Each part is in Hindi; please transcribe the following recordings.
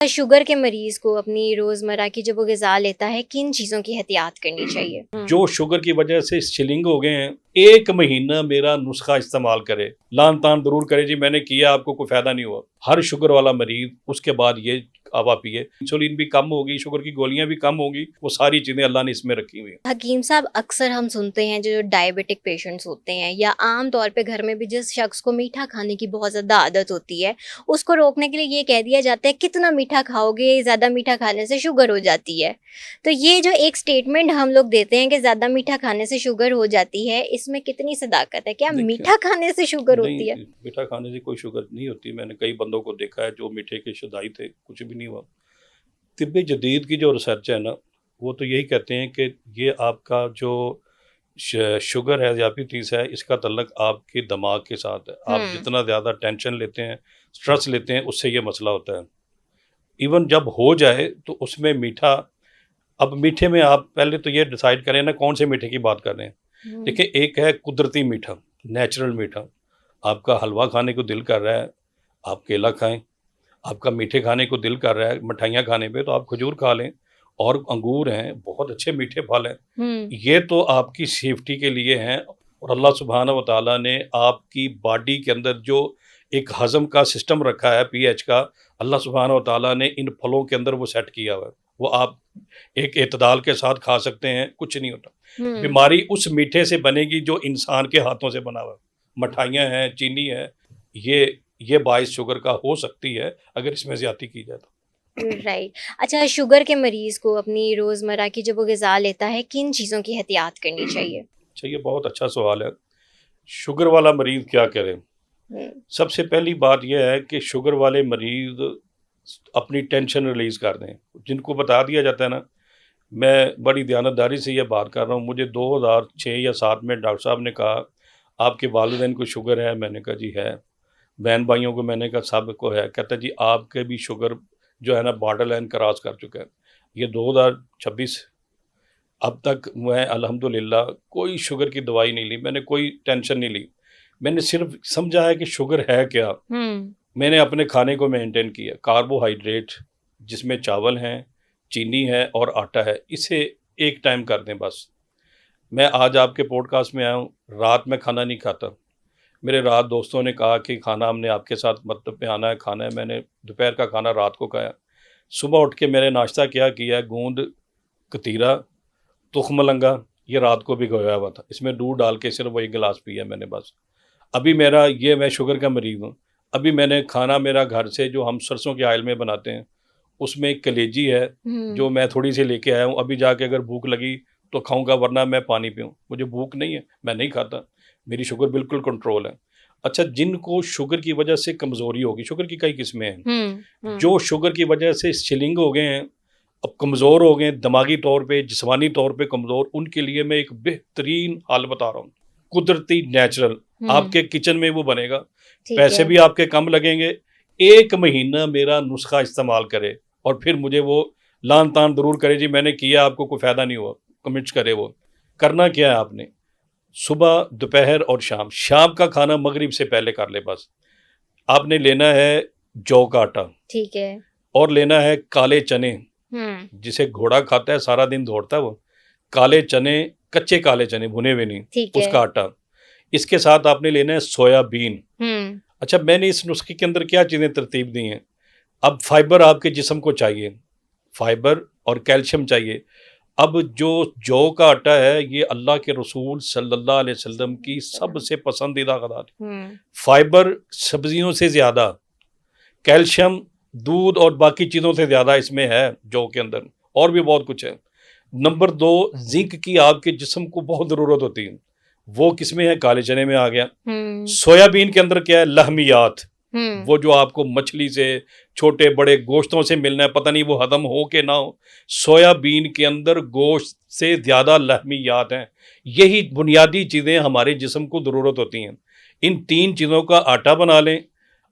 शुगर के मरीज को अपनी रोजमर्रा की जब वो ग़िज़ा लेता है, किन चीज़ों की एहतियात करनी चाहिए? जो शुगर की वजह से शिलिंग हो गए हैं, 1 महीना मेरा नुस्खा इस्तेमाल करे, लान तान जरूर करे जी मैंने किया आपको कोई फायदा नहीं हुआ। हर शुगर वाला मरीज उसके बाद ये हवा पिए, इंसुलिन भी कम होगी, शुगर की गोलियां भी कम होगी, वो सारी चीजें अल्लाह ने इसमें रखी हुई हैं। हकीम साहब, अक्सर हम सुनते हैं जो डायबिटिक पेशेंट्स होते हैं या आम तौर पे घर में भी जिस शख्स को मीठा खाने की बहुत ज़्यादा आदत होती है, उसको रोकने के लिए ये कह दिया जाता है कितना मीठा खाओगे, ज़्यादा मीठा खाने से शुगर हो जाती है। तो ये जो एक स्टेटमेंट हम लोग देते हैं कि ज़्यादा मीठा खाने से शुगर हो जाती है, इसमें कितनी सदाकत है? क्या देखिए, मीठा खाने से शुगर होती नहीं, है? मीठा खाने से कोई शुगर नहीं होती। मैंने कई बंदों को देखा है जो मीठे के शुदाई थे, कुछ भी नहीं हुआ। तिब्ब जदीद की जो रिसर्च है ना, वो तो यही कहते हैं कि ये आपका जो शुगर है, डायबिटीज़ है, इसका तल्लक आपके दिमाग के साथ है। आप हुँ, जितना ज़्यादा टेंशन लेते हैं, स्ट्रेस लेते हैं, उससे ये मसला होता है। इवन जब हो जाए तो उसमें मीठा, अब मीठे में आप पहले तो ये डिसाइड करें ना कौन से मीठे की बात कर रहे हैं। हुँ, देखिए, एक है कुदरती मीठा, नेचुरल मीठा। आपका हलवा खाने को दिल कर रहा है, आप केला खाएँ। आपका मीठे खाने को दिल कर रहा है, मिठाइयाँ खाने पे, तो आप खजूर खा लें। और अंगूर हैं, बहुत अच्छे मीठे फल हैं। हुँ, ये तो आपकी सेफ्टी के लिए हैं। और अल्लाह सुब्हानहू व तआला ने आपकी बॉडी के अंदर जो एक हज़म का सिस्टम रखा है, पीएच का, अल्लाह सुब्हानहू व तआला ने इन फलों के अंदर वो सेट किया हुआ है। वो आप एक एतदाल के साथ खा सकते हैं, कुछ नहीं होता। हुँ। बीमारी उस मीठे से बनेगी जो इंसान के हाथों से बना हुआ है। मिठाइयाँ हैं, चीनी है, ये बाइस शुगर का हो सकती है अगर इसमें ज़्यादती की जाए तो। राइट। अच्छा, शुगर के मरीज़ को अपनी रोज़मर्रा की जब वो ग़िज़ा लेता है, किन चीज़ों की एहतियात करनी चाहिए? अच्छा, ये बहुत अच्छा सवाल है। शुगर वाला मरीज़ क्या करे? हुँ, सबसे पहली बात ये है कि शुगर वाले मरीज़ अपनी टेंशन रिलीज़ कर दें। जिनको बता दिया जाता है ना, मैं बड़ी दयानतदारी से ये बात कर रहा हूँ। मुझे 2006 या 7 में डॉक्टर साहब ने कहा, आपके वालिदैन को शुगर है? मैंने कहा जी है। बहन भाइयों को मैंने कहा सबको है। कहता जी आपके भी शुगर जो है ना बॉर्डर लाइन क्रॉस कर चुका है। ये 2026, अब तक मैं अल्हम्दुलिल्लाह कोई शुगर की दवाई नहीं ली, मैंने कोई टेंशन नहीं ली। मैंने सिर्फ समझा है कि शुगर है क्या। हुँ, मैंने अपने खाने को मेंटेन किया। कार्बोहाइड्रेट जिसमें चावल हैं, चीनी है और आटा है, इसे एक टाइम कर दें बस। मैं आज आपके पॉडकास्ट में आया हूँ, रात में खाना नहीं खाता। मेरे रात दोस्तों ने कहा कि खाना हमने आपके साथ मतलब पे आना है, खाना है। मैंने दोपहर का खाना रात को खाया। सुबह उठ के मैंने नाश्ता क्या किया, गोंद कतीरा, तुखमलंगा, ये रात को भिगोया हुआ था। इसमें दूध डाल के सिर्फ वही गिलास पिया मैंने बस। अभी मेरा ये, मैं शुगर का मरीज़ हूँ। अभी मैंने खाना मेरा घर से जो हम सरसों के ऑयल में बनाते हैं, उसमें एक कलेजी है, हुँ, जो मैं थोड़ी सी लेके आया हूँ। अभी जाके अगर भूख लगी तो खाऊँगा, वरना मैं पानी पीऊँ। मुझे भूख नहीं है, मैं नहीं खाता। मेरी शुगर बिल्कुल कंट्रोल है। अच्छा, जिनको शुगर की वजह से कमज़ोरी होगी, शुगर की कई किस्में हैं। हुँ, हुँ, जो शुगर की वजह से शिलिंग हो गए हैं, अब कमज़ोर हो गए हैं, दिमागी तौर पे, जिस्मानी तौर पे कमज़ोर, उनके लिए मैं एक बेहतरीन हल बता रहा हूँ। कुदरती नेचुरल हुँ, आपके किचन में वो बनेगा। ठीक पैसे है। भी आपके कम लगेंगे। 1 महीना मेरा नुस्खा इस्तेमाल करे और फिर मुझे वो लान-तान ज़रूर करे जी मैंने किया आपको कोई फ़ायदा नहीं हुआ। कमेंट्स करे वो। करना क्या है आपने? सुबह, दोपहर और शाम। शाम का खाना मगरिब से पहले कर ले बस। आपने लेना है जौ का आटा ठीक है। और लेना है काले चने, हुँ, जिसे घोड़ा खाता है सारा दिन दौड़ता है वो। काले चने, कच्चे काले चने, भुने हुए नहीं, ठीक है। उसका आटा। इसके साथ आपने लेना है सोयाबीन। हुँ, अच्छा, मैंने इस नुस्खे के अंदर क्या चीज़ें तरतीब दी हैं। अब फाइबर आपके जिस्म को चाहिए, फाइबर और कैल्शियम चाहिए। अब जो जौ का आटा है, ये अल्लाह के रसूल सल्लल्लाहु अलैहि वसल्लम की सबसे पसंदीदा ग़िज़ा थी। हुँ, फाइबर सब्जियों से ज़्यादा, कैल्शियम दूध और बाकी चीज़ों से ज़्यादा इसमें है जौ के अंदर, और भी बहुत कुछ है। नंबर 2, ज़िंक की आपके जिस्म को बहुत ज़रूरत होती है। वो किसमें है? काले चने में आ गया। हुँ, सोयाबीन के अंदर क्या है? लहमियात। हुँ, वो जो आपको मछली से, छोटे बड़े गोश्तों से मिलना है, पता नहीं वो हज़म हो के ना हो। सोयाबीन के अंदर गोश्त से ज़्यादा लहमियात हैं। यही बुनियादी चीज़ें हमारे जिस्म को ज़रूरत होती हैं। इन 3 चीज़ों का आटा बना लें।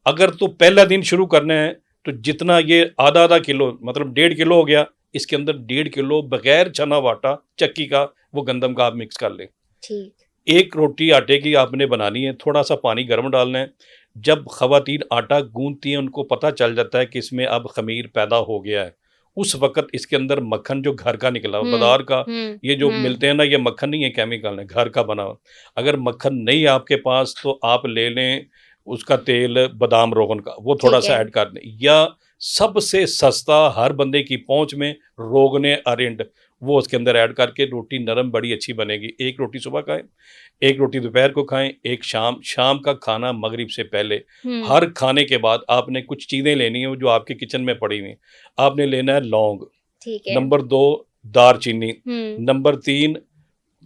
अगर तो पहला दिन शुरू करना है तो जितना ये आधा-आधा किलो, मतलब 1.5 किलो हो गया, इसके अंदर 1.5 किलो बगैर चना वाटा चक्की का, वो गंदम का आप मिक्स कर लें। ठीक। 1 रोटी आटे की आपने बनानी है, थोड़ा सा पानी गर्म डालना है। जब ख़वातीन आटा गूंथती हैं उनको पता चल जाता है कि इसमें अब ख़मीर पैदा हो गया है, उस वक़्त इसके अंदर मक्खन जो घर का निकला हुँ, बाज़ार का, हुँ, ये जो हुँ, मिलते हैं ना, ये मक्खन नहीं है, केमिकल है, घर का बना हुआ। अगर मक्खन नहीं है आपके पास तो आप ले लें उसका तेल बादाम रोगन का, वो ठीक थोड़ा-सा है। ऐड कर दें, या सबसे सस्ता हर बंदे की पहुँच में रोगने अरिंड, वो उसके अंदर ऐड करके रोटी नरम बड़ी अच्छी बनेगी। 1 रोटी सुबह खाएँ, 1 रोटी दोपहर को खाएँ, 1 शाम का खाना मगरिब से पहले। हुँ, हर खाने के बाद आपने कुछ चीज़ें लेनी हैं जो आपके किचन में पड़ी हुई हैं। आपने लेना है लौंग, ठीक है। नंबर 2 दालचीनी, हुँ, नंबर 3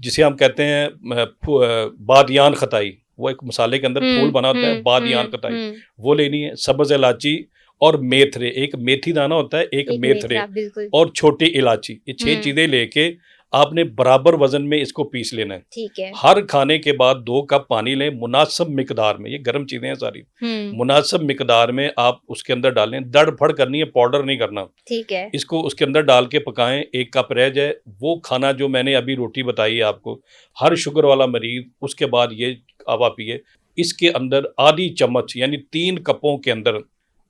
जिसे हम कहते हैं बादियान खताई, वो एक मसाले के अंदर फूल हुँ, बना होता है, हुँ, बादियान हुँ, खताई, हुँ। वो लेनी है, सब्ज़ इलायची और मेथरे, एक मेथी दाना होता है, एक एक मेथरे मेथरा, बिल्कुल। और छोटी इलायची, ये 6 हुँ, चीज़ें लेके आपने बराबर वज़न में इसको पीस लेना है। ठीक है। हर खाने के बाद 2 कप पानी लें मुनासिब मिकदार में, ये गर्म चीज़ें हैं सारी। हुँ, मुनासिब मिकदार में आप उसके अंदर डालें, दड़-फड़ करनी है, पाउडर नहीं करना। ठीक है। इसको उसके अंदर डाल के पकाएँ, 1 कप रह जाए, वो खाना जो मैंने अभी रोटी बताई है आपको, हर शुगर वाला मरीज़ उसके बाद ये कावा पिए। इसके अंदर आधी चम्मच यानी 3 कपों के अंदर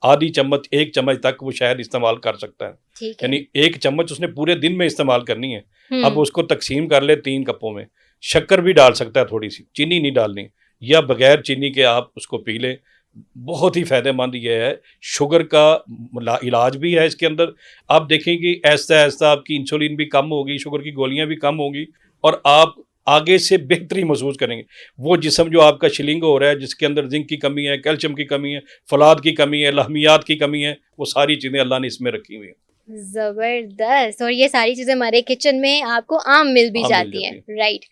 आधी चम्मच, 1 चम्मच तक वो शायद इस्तेमाल कर सकता है। ठीक है। यानी 1 चम्मच उसने पूरे दिन में इस्तेमाल करनी है। अब हुँ, उसको तक़सीम कर ले 3 कपों में। शक्कर भी डाल सकता है थोड़ी-सी, चीनी नहीं डालनी, या बगैर चीनी के आप उसको पी लें। बहुत ही फ़ायदेमंद ये है, शुगर का इलाज भी है इसके अंदर। आप देखेंगे ऐसा-ऐसा आपकी इंसुलिन भी कम होगी, शुगर की गोलियाँ भी कम होंगी और आप आगे से बेहतरी महसूस करेंगे। वो जिस्म जो आपका शिलिंग हो रहा है, जिसके अंदर ज़िंक की कमी है, कैल्शियम की कमी है, फ़ौलाद की कमी है, लहमियात की कमी है, वो सारी चीज़ें अल्लाह ने इसमें रखी हुई हैं। ज़बरदस्त और ये सारी चीज़ें हमारे किचन में आपको आम मिल भी हाँ, मिल जाती हैं, जाती हैं। राइट।